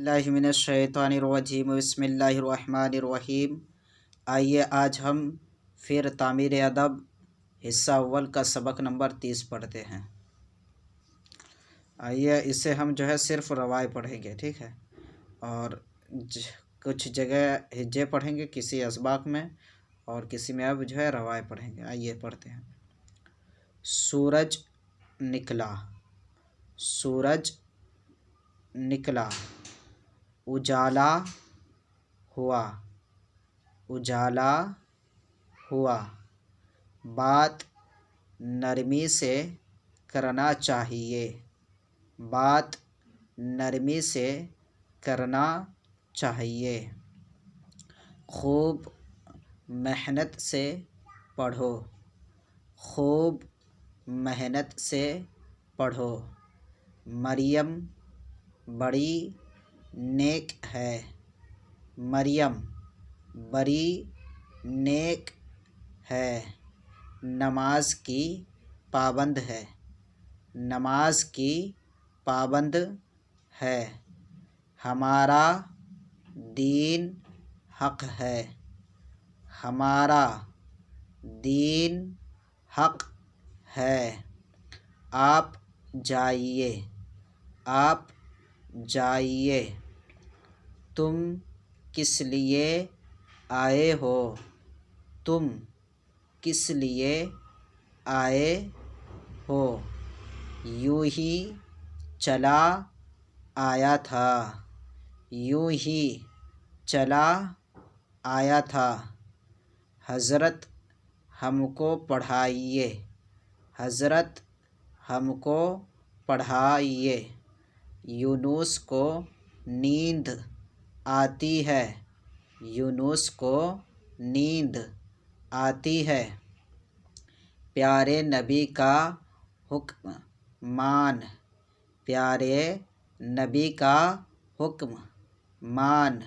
बिस्मिल्लाहि मिनश्शैतानिर्रजीम बिस्मिल्लाहिर्रहमानिर्रहीम। आइए आज हम फिर तामीर अदब हिस्सा अव्वल का सबक नंबर 30 पढ़ते हैं। आइए इसे हम जो है सिर्फ रवाए पढ़ेंगे, ठीक है, और कुछ जगह हिज्जे पढ़ेंगे किसी असबाक में और किसी में अब जो है रवाए पढ़ेंगे। आइए पढ़ते हैं। सूरज निकला, सूरज निकला, उजाला हुआ, उजाला हुआ। बात नरमी से करना चाहिए, बात नरमी से करना चाहिए। खूब मेहनत से पढ़ो, खूब मेहनत से पढ़ो। मरियम बड़ी नेक है, मरियम बड़ी नेक है। नमाज की पाबंद है, नमाज की पाबंद है। हमारा दीन हक़ है, हमारा दीन हक़ है। आप जाइए, आप जाइए। तुम किस लिए आए हो, तुम किस लिए आए हो। यूं ही चला आया था, यूं ही चला आया था। हज़रत हमको पढ़ाइए, हज़रत हमको पढ़ाइए। यूनुस को नींद आती है, यूनुस को नींद आती है। प्यारे नबी का हुक्म मान, प्यारे नबी का हुक्म मान।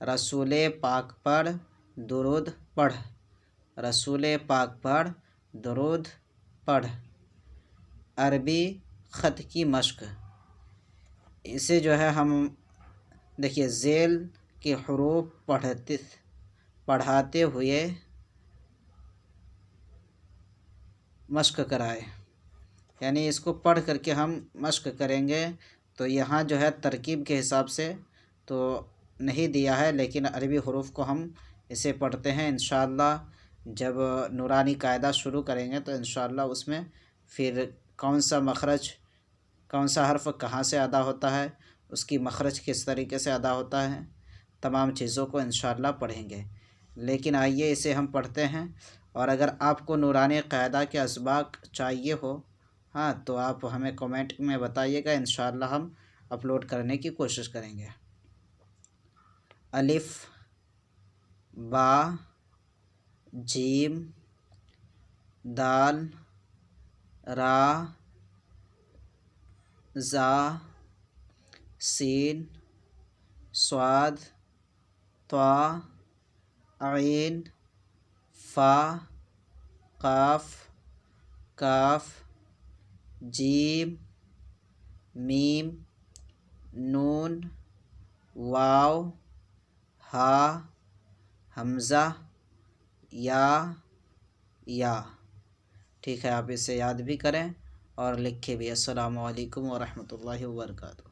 रसूल पाक पर दुरूद पढ़, रसूल पाक पर दुरूद पढ़। अरबी ख़त की मश्क, इसे जो है हम देखिए ज़ेल के हरूफ पढ़ाते हुए मश्क कराए, यानी इसको पढ़ करके हम मश्क करेंगे। तो यहाँ जो है तरकीब के हिसाब से तो नहीं दिया है, लेकिन अरबी हरूफ को हम इसे पढ़ते हैं। इंशाअल्लाह जब नूरानी कायदा शुरू करेंगे तो इंशाअल्लाह उसमें फिर कौन सा मखरज, कौन सा हर्फ कहाँ से अदा होता है, उसकी मखरज किस तरीके से अदा होता है, तमाम चीज़ों को इंशाअल्लाह पढ़ेंगे। लेकिन आइए इसे हम पढ़ते हैं। और अगर आपको नूरानी कायदा के असबाक चाहिए हो, हाँ, तो आप हमें कमेंट में बताइएगा, इंशाअल्लाह हम अपलोड करने की कोशिश करेंगे। अलिफ बा जीम दाल रा ज़ा सीन स्वाद त्वा आइन फ़ा काफ काफ जीम मीम नून वाव हा हमज़ा या। ठीक है, आप इसे याद भी करें और लिखे भी। अस्सलामु अलैकुम व रहमतुल्लाहि व बरकातुहू।